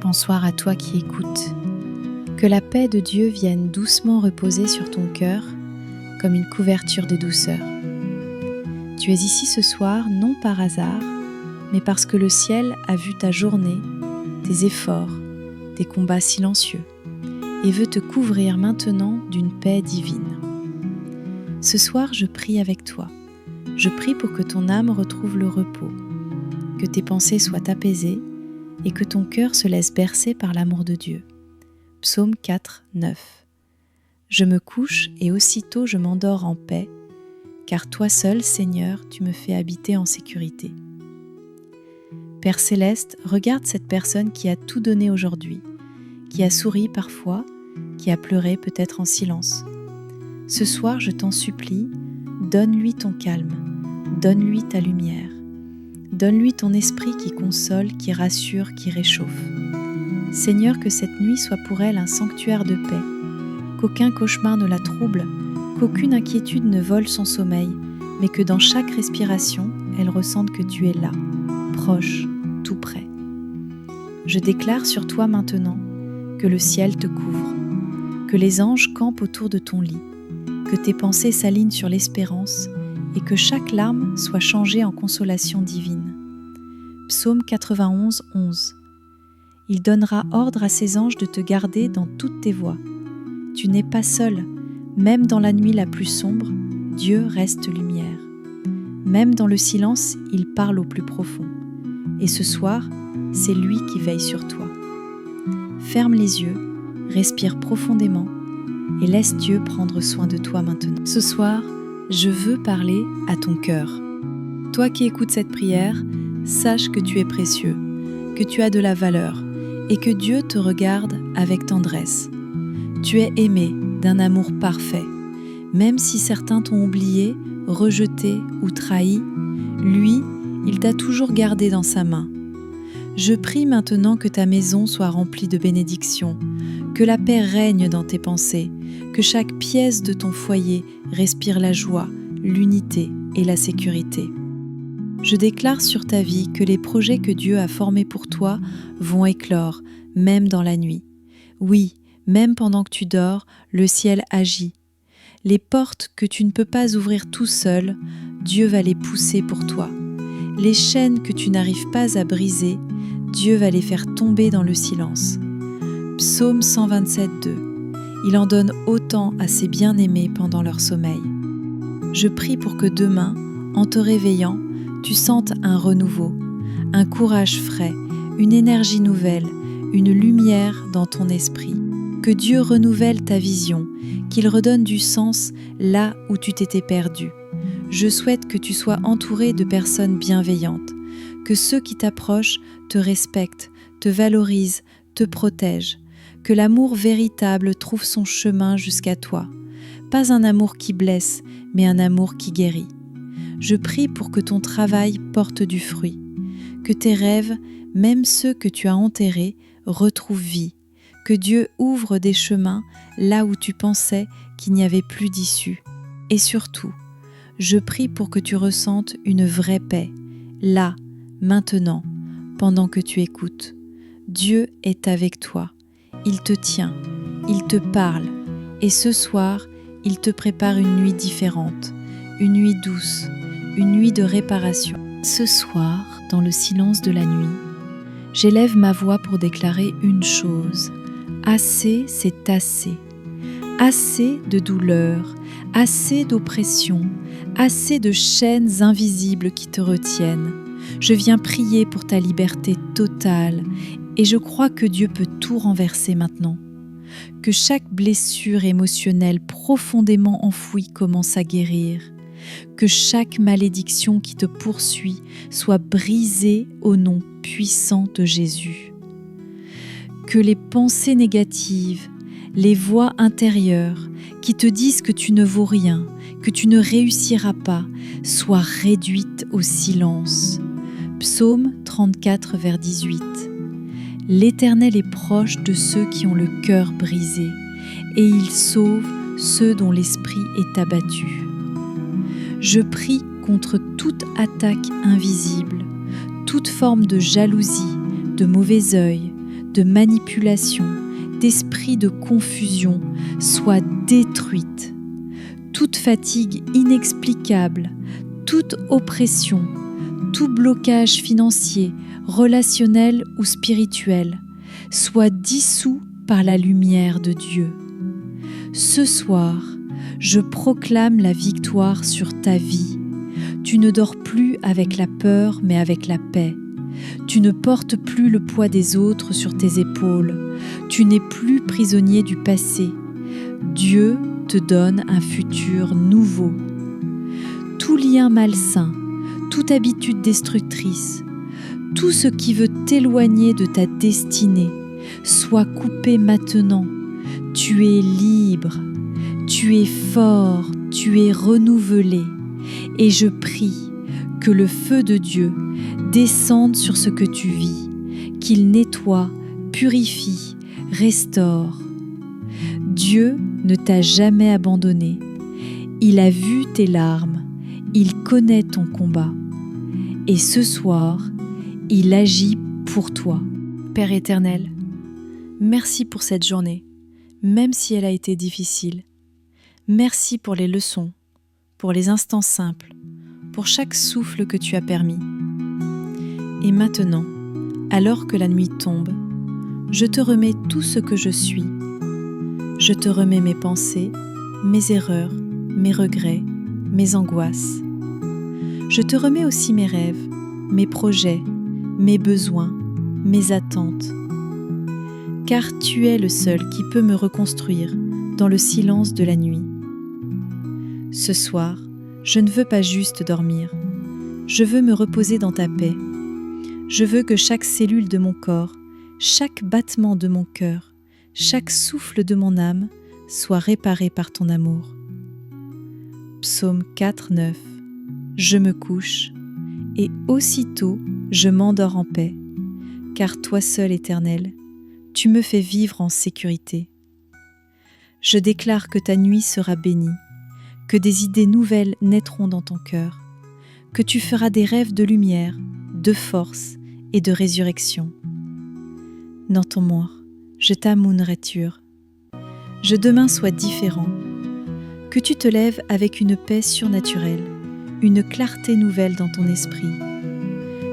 Bonsoir à toi qui écoutes. Que la paix de Dieu vienne doucement reposer sur ton cœur comme une couverture de douceur. Tu es ici ce soir non par hasard, mais parce que le ciel a vu ta journée, tes efforts, tes combats silencieux, et veut te couvrir maintenant d'une paix divine. Ce soir, je prie avec toi. Je prie pour que ton âme retrouve le repos, que tes pensées soient apaisées et que ton cœur se laisse bercer par l'amour de Dieu. Psaume 4, 9. Je me couche et aussitôt je m'endors en paix, car toi seul, Seigneur, tu me fais habiter en sécurité. Père Céleste, regarde cette personne qui a tout donné aujourd'hui, qui a souri parfois, qui a pleuré peut-être en silence. Ce soir, je t'en supplie, donne-lui ton calme, donne-lui ta lumière. Donne-lui ton esprit qui console, qui rassure, qui réchauffe. Seigneur, que cette nuit soit pour elle un sanctuaire de paix, qu'aucun cauchemar ne la trouble, qu'aucune inquiétude ne vole son sommeil, mais que dans chaque respiration, elle ressente que tu es là, proche, tout près. Je déclare sur toi maintenant que le ciel te couvre, que les anges campent autour de ton lit, que tes pensées s'alignent sur l'espérance et que chaque larme soit changée en consolation divine. Psaume 91, 11. Il donnera ordre à ses anges de te garder dans toutes tes voies. Tu n'es pas seul, même dans la nuit la plus sombre, Dieu reste lumière. Même dans le silence, il parle au plus profond. Et ce soir, c'est lui qui veille sur toi. Ferme les yeux, respire profondément et laisse Dieu prendre soin de toi maintenant. Ce soir, je veux parler à ton cœur. Toi qui écoutes cette prière, sache que tu es précieux, que tu as de la valeur et que Dieu te regarde avec tendresse. Tu es aimé d'un amour parfait. Même si certains t'ont oublié, rejeté ou trahi, lui, il t'a toujours gardé dans sa main. Je prie maintenant que ta maison soit remplie de bénédictions, que la paix règne dans tes pensées, que chaque pièce de ton foyer respire la joie, l'unité et la sécurité. Je déclare sur ta vie que les projets que Dieu a formés pour toi vont éclore, même dans la nuit. Oui, même pendant que tu dors, le ciel agit. Les portes que tu ne peux pas ouvrir tout seul, Dieu va les pousser pour toi. Les chaînes que tu n'arrives pas à briser, Dieu va les faire tomber dans le silence. Psaume 127, 2. Il en donne autant à ses bien-aimés pendant leur sommeil. Je prie pour que demain, en te réveillant, tu sentes un renouveau, un courage frais, une énergie nouvelle, une lumière dans ton esprit. Que Dieu renouvelle ta vision, qu'il redonne du sens là où tu t'étais perdu. Je souhaite que tu sois entouré de personnes bienveillantes, que ceux qui t'approchent te respectent, te valorisent, te protègent, que l'amour véritable trouve son chemin jusqu'à toi. Pas un amour qui blesse, mais un amour qui guérit. Je prie pour que ton travail porte du fruit, que tes rêves, même ceux que tu as enterrés, retrouvent vie, que Dieu ouvre des chemins là où tu pensais qu'il n'y avait plus d'issue. Et surtout, je prie pour que tu ressentes une vraie paix, là, maintenant, pendant que tu écoutes. Dieu est avec toi. Il te tient, il te parle, et ce soir, il te prépare une nuit différente, une nuit douce, une nuit de réparation. Ce soir, dans le silence de la nuit, j'élève ma voix pour déclarer une chose. Assez, c'est assez. Assez de douleur, assez d'oppression, assez de chaînes invisibles qui te retiennent. Je viens prier pour ta liberté totale et je crois que Dieu peut tout renverser maintenant. Que chaque blessure émotionnelle profondément enfouie commence à guérir. Que chaque malédiction qui te poursuit soit brisée au nom puissant de Jésus. Que les pensées négatives, les voix intérieures qui te disent que tu ne vaux rien, que tu ne réussiras pas, soient réduites au silence. Psaume 34, vers 18. L'Éternel est proche de ceux qui ont le cœur brisé, et il sauve ceux dont l'esprit est abattu. Je prie contre toute attaque invisible, toute forme de jalousie, de mauvais œil, de manipulation, d'esprit de confusion soit détruite. Toute fatigue inexplicable, toute oppression, tout blocage financier, relationnel ou spirituel soit dissous par la lumière de Dieu. Ce soir, je proclame la victoire sur ta vie. Tu ne dors plus avec la peur, mais avec la paix. Tu ne portes plus le poids des autres sur tes épaules. Tu n'es plus prisonnier du passé. Dieu te donne un futur nouveau. Tout lien malsain, toute habitude destructrice, tout ce qui veut t'éloigner de ta destinée, soit coupé maintenant. Tu es libre, tu es fort, tu es renouvelé. Et je prie que le feu de Dieu descende sur ce que tu vis, qu'il nettoie, purifie, restaure. Dieu ne t'a jamais abandonné. Il a vu tes larmes, il connaît ton combat. Et ce soir, il agit pour toi. Père éternel, merci pour cette journée, même si elle a été difficile. Merci pour les leçons, pour les instants simples, pour chaque souffle que tu as permis. Et maintenant, alors que la nuit tombe, je te remets tout ce que je suis. Je te remets mes pensées, mes erreurs, mes regrets, mes angoisses. Je te remets aussi mes rêves, mes projets, mes besoins, mes attentes. Car tu es le seul qui peut me reconstruire dans le silence de la nuit. Ce soir, je ne veux pas juste dormir. Je veux me reposer dans ta paix. Je veux que chaque cellule de mon corps, chaque battement de mon cœur, chaque souffle de mon âme soit réparé par ton amour. Psaume 4, 9. Je me couche, et aussitôt je m'endors en paix, car toi seul, Éternel, tu me fais vivre en sécurité. Je déclare que ta nuit sera bénie, que des idées nouvelles naîtront dans ton cœur, que tu feras des rêves de lumière, de force et de résurrection. Dans ton moi, je t'amounreture. Je demain sois différent, que tu te lèves avec une paix surnaturelle, une clarté nouvelle dans ton esprit,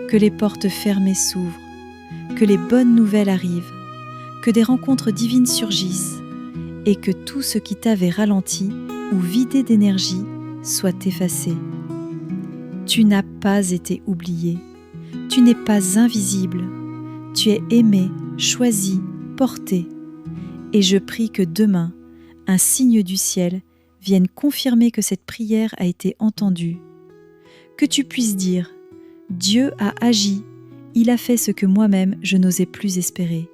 que les portes fermées s'ouvrent, que les bonnes nouvelles arrivent, que des rencontres divines surgissent et que tout ce qui t'avait ralenti ou vidé d'énergie soit effacé. Tu n'as pas été oublié, tu n'es pas invisible, tu es aimé, choisi, porté. Et je prie que demain, un signe du ciel vienne confirmer que cette prière a été entendue. Que tu puisses dire « Dieu a agi, il a fait ce que moi-même je n'osais plus espérer ».